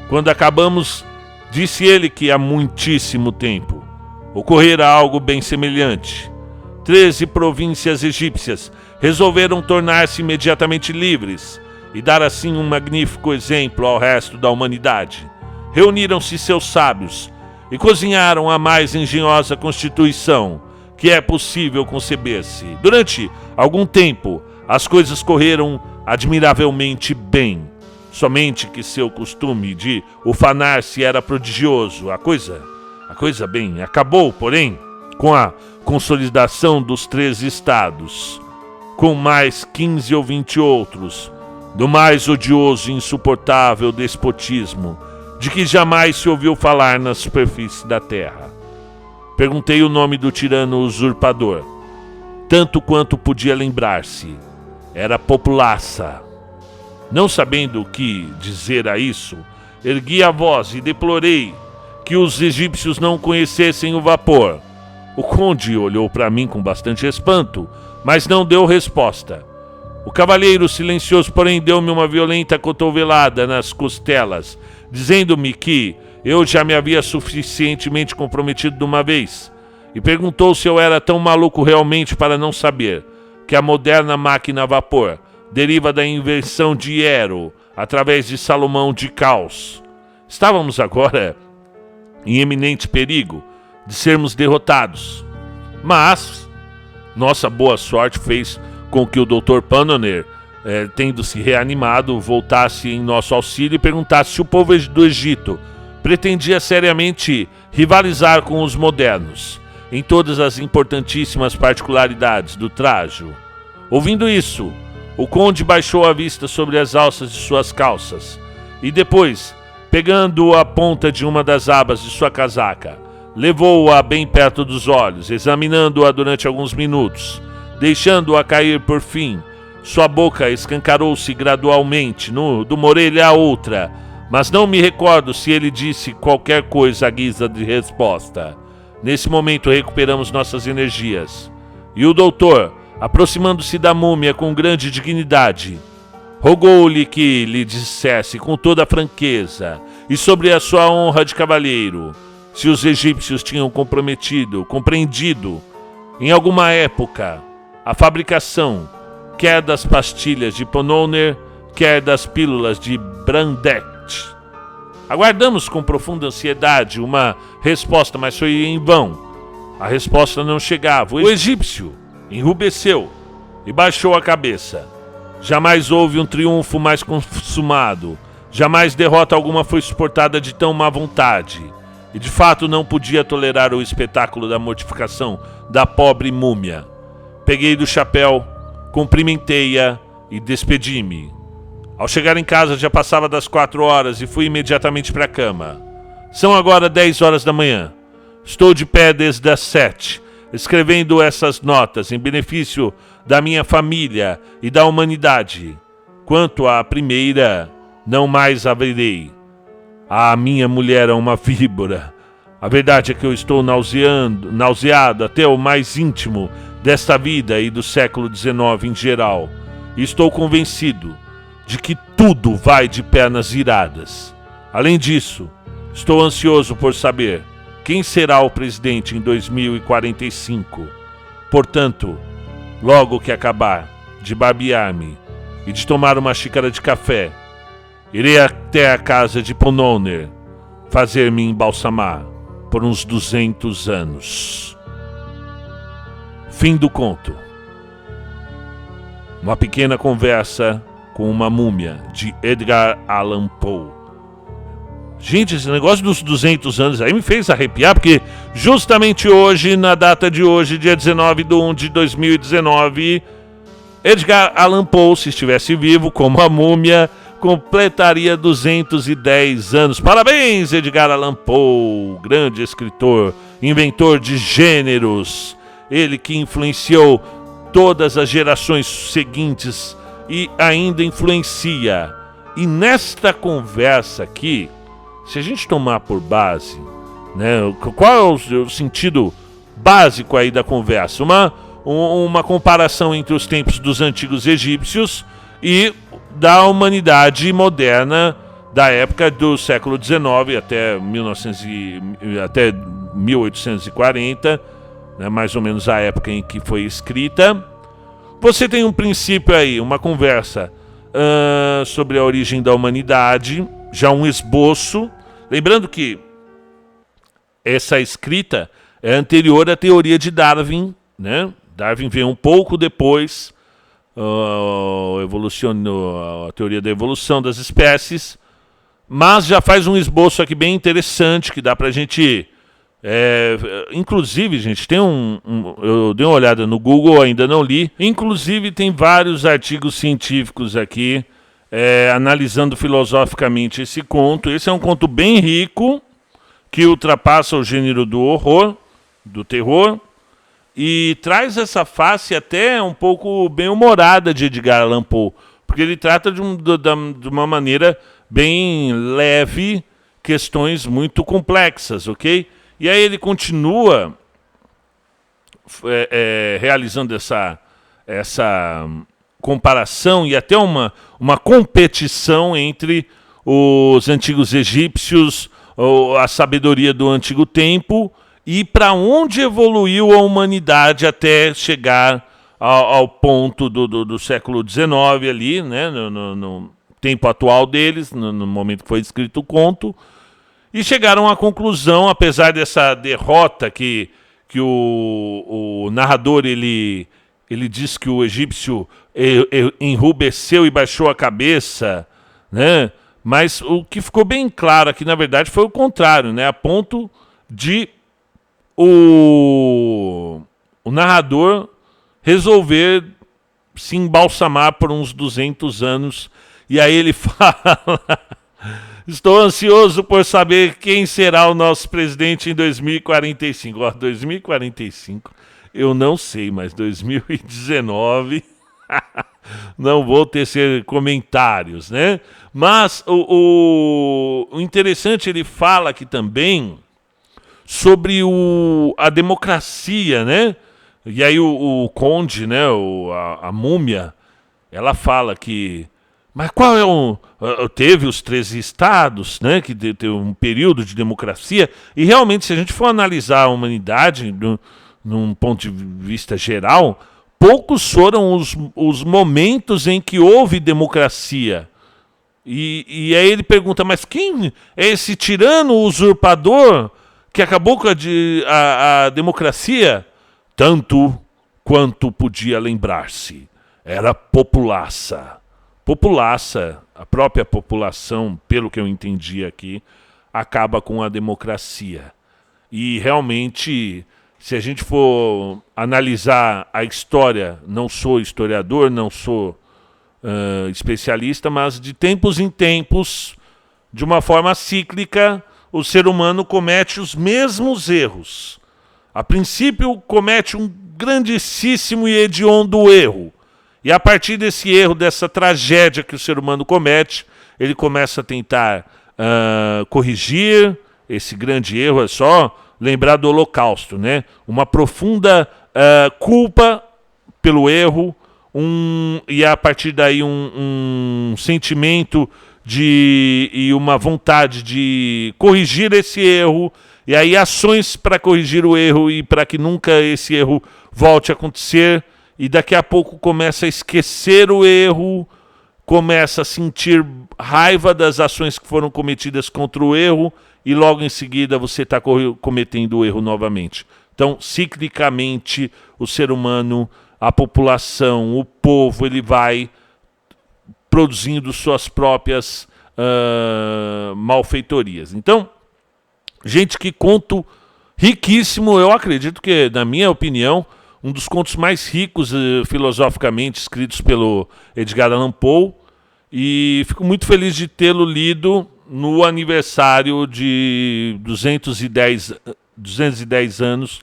Quando acabamos, disse ele que há muitíssimo tempo ocorrera algo bem semelhante. 13 províncias egípcias resolveram tornar-se imediatamente livres e dar assim um magnífico exemplo ao resto da humanidade. Reuniram-se seus sábios e cozinharam a mais engenhosa constituição que é possível conceber-se. Durante algum tempo, as coisas correram admiravelmente bem. Somente que seu costume de ufanar-se era prodigioso. A coisa bem acabou, porém, com a consolidação dos 13 estados, com mais 15 ou 20 outros, do mais odioso e insuportável despotismo de que jamais se ouviu falar na superfície da terra. Perguntei o nome do tirano usurpador, tanto quanto podia lembrar-se. Era Populaça. Não sabendo o que dizer a isso, ergui a voz e deplorei que os egípcios não conhecessem o vapor. O conde olhou para mim com bastante espanto, mas não deu resposta. O cavalheiro silencioso, porém, deu-me uma violenta cotovelada nas costelas, dizendo-me que eu já me havia suficientemente comprometido de uma vez, e perguntou se eu era tão maluco realmente para não saber que a moderna máquina a vapor deriva da invenção de Hero, através de Salomão de Caos. Estávamos agora em eminente perigo de sermos derrotados, mas nossa boa sorte fez com que o Dr. Panoner, tendo se reanimado, voltasse em nosso auxílio e perguntasse se o povo do Egito pretendia seriamente rivalizar com os modernos em todas as importantíssimas particularidades do trajo. Ouvindo isso, o conde baixou a vista sobre as alças de suas calças e depois, pegando a ponta de uma das abas de sua casaca, levou-a bem perto dos olhos, examinando-a durante alguns minutos, deixando-a cair por fim. Sua boca escancarou-se gradualmente, de uma orelha à outra, mas não me recordo se ele disse qualquer coisa à guisa de resposta. Nesse momento recuperamos nossas energias, e o doutor, aproximando-se da múmia com grande dignidade, rogou-lhe que lhe dissesse com toda a franqueza e sobre a sua honra de cavalheiro se os egípcios tinham compreendido em alguma época a fabricação quer das pastilhas de Panoner, quer das pílulas de Brandect. Aguardamos com profunda ansiedade uma resposta, mas foi em vão. A resposta não chegava. O egípcio enrubesceu e baixou a cabeça. Jamais houve um triunfo mais consumado. Jamais derrota alguma foi suportada de tão má vontade. E de fato não podia tolerar o espetáculo da mortificação da pobre múmia. Peguei do chapéu, cumprimentei-a e despedi-me. Ao chegar em casa já passava das 4 horas e fui imediatamente para a cama. São agora 10 horas da manhã. Estou de pé desde as 7, escrevendo essas notas em benefício da minha família e da humanidade. Quanto à primeira, não mais a verei. A minha mulher é uma víbora. A verdade é que eu estou nauseado até o mais íntimo desta vida e do século XIX em geral. E estou convencido de que tudo vai de pernas viradas. Além disso, estou ansioso por saber quem será o presidente em 2045. Portanto, logo que acabar de barbear-me e de tomar uma xícara de café, irei até a casa de Panoner fazer-me embalsamar por uns 200 anos. Fim do conto. Uma pequena conversa com uma múmia, de Edgar Allan Poe. Gente, esse negócio dos 200 anos aí me fez arrepiar, porque justamente hoje, na data de hoje, dia 19/1/2019, Edgar Allan Poe, se estivesse vivo, como a múmia, completaria 210 anos. Parabéns, Edgar Allan Poe, grande escritor, inventor de gêneros, ele que influenciou todas as gerações seguintes e ainda influencia. E nesta conversa aqui, se a gente tomar por base, né, qual é o sentido básico aí da conversa? Uma comparação entre os tempos dos antigos egípcios e da humanidade moderna da época do século XIX até 1840, né, mais ou menos a época em que foi escrita. Você tem um princípio aí, uma conversa sobre a origem da humanidade, já um esboço. Lembrando que essa escrita é anterior à teoria de Darwin, né? Darwin veio um pouco depois, a teoria da evolução das espécies, mas já faz um esboço aqui bem interessante que dá pra gente... inclusive, gente, tem eu dei uma olhada no Google, ainda não li. Inclusive, tem vários artigos científicos aqui analisando filosoficamente esse conto. Esse é um conto bem rico, que ultrapassa o gênero do horror, do terror, e traz essa face até um pouco bem-humorada de Edgar Allan Poe, porque ele trata de uma maneira bem leve questões muito complexas, ok? E aí ele continua realizando essa comparação e até uma competição entre os antigos egípcios, a sabedoria do antigo tempo, e para onde evoluiu a humanidade até chegar ao ponto do século XIX ali, né, no tempo atual deles, no momento que foi escrito o conto. E chegaram à conclusão, apesar dessa derrota que o narrador ele diz que o egípcio enrubesceu e baixou a cabeça, né? Mas o que ficou bem claro aqui, na verdade, foi o contrário, né? A ponto de o narrador resolver se embalsamar por uns 200 anos. E aí ele fala... Estou ansioso por saber quem será o nosso presidente em 2045. Ó, 2045, eu não sei, mas 2019 não vou tecer comentários, né? Mas o interessante, ele fala aqui também sobre a democracia, né? E aí o conde, né? A múmia, ela fala que... Mas qual é teve os 13 estados, né, que teve um período de democracia, e realmente, se a gente for analisar a humanidade num ponto de vista geral, poucos foram os momentos em que houve democracia. E aí ele pergunta, mas quem é esse tirano usurpador que acabou com a democracia? Tanto quanto podia lembrar-se, era populaça. Populaça, a própria população, pelo que eu entendi aqui, acaba com a democracia. E realmente, se a gente for analisar a história, não sou historiador, não sou especialista, mas de tempos em tempos, de uma forma cíclica, o ser humano comete os mesmos erros. A princípio, comete um grandíssimo e hediondo erro. E a partir desse erro, dessa tragédia que o ser humano comete, ele começa a tentar corrigir esse grande erro. É só lembrar do Holocausto, né? Uma profunda culpa pelo erro, e a partir daí um sentimento e uma vontade de corrigir esse erro, e aí ações para corrigir o erro e para que nunca esse erro volte a acontecer. E daqui a pouco começa a esquecer o erro, começa a sentir raiva das ações que foram cometidas contra o erro, e logo em seguida você está cometendo o erro novamente. Então, ciclicamente, o ser humano, a população, o povo, ele vai produzindo suas próprias malfeitorias. Então, gente, que conto riquíssimo. Eu acredito que, na minha opinião, um dos contos mais ricos filosoficamente escritos pelo Edgar Allan Poe, e fico muito feliz de tê-lo lido no aniversário de 210 anos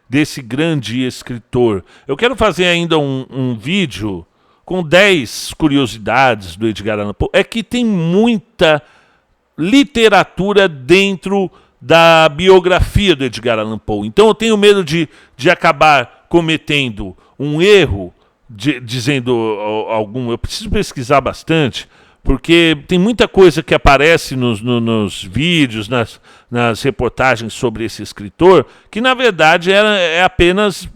desse grande escritor. Eu quero fazer ainda um vídeo com 10 curiosidades do Edgar Allan Poe. É que tem muita literatura dentro da biografia do Edgar Allan Poe. Então eu tenho medo de acabar cometendo um erro dizendo algum. Eu preciso pesquisar bastante, porque tem muita coisa que aparece nos vídeos, nas reportagens sobre esse escritor, que na verdade é apenas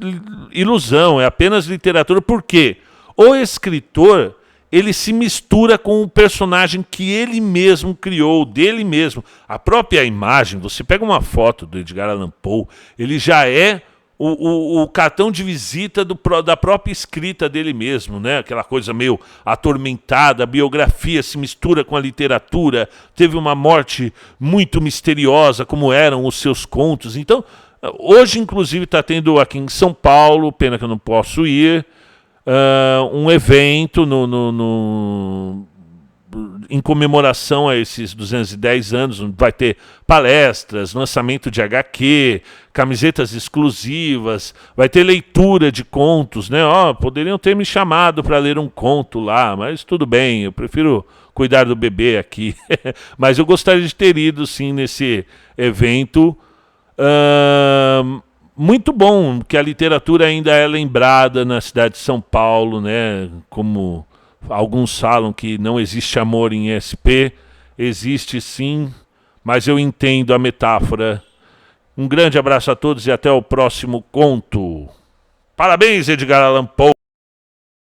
ilusão, é apenas literatura. Por quê? O escritor, ele se mistura com o personagem que ele mesmo criou, dele mesmo. A própria imagem, você pega uma foto do Edgar Allan Poe, ele já é o cartão de visita da própria escrita dele mesmo, né? Aquela coisa meio atormentada, a biografia se mistura com a literatura, teve uma morte muito misteriosa, como eram os seus contos. Então, hoje, inclusive, está tendo aqui em São Paulo, pena que eu não posso ir, um evento em comemoração a esses 210 anos. Vai ter palestras, lançamento de HQ, camisetas exclusivas, vai ter leitura de contos, né? Poderiam ter me chamado para ler um conto lá, mas tudo bem, eu prefiro cuidar do bebê aqui. Mas eu gostaria de ter ido, sim, nesse evento. Muito bom que a literatura ainda é lembrada na cidade de São Paulo, né? Como alguns falam que não existe amor em SP, existe sim, mas eu entendo a metáfora. Um grande abraço a todos e até o próximo conto. Parabéns, Edgar Allan Poe!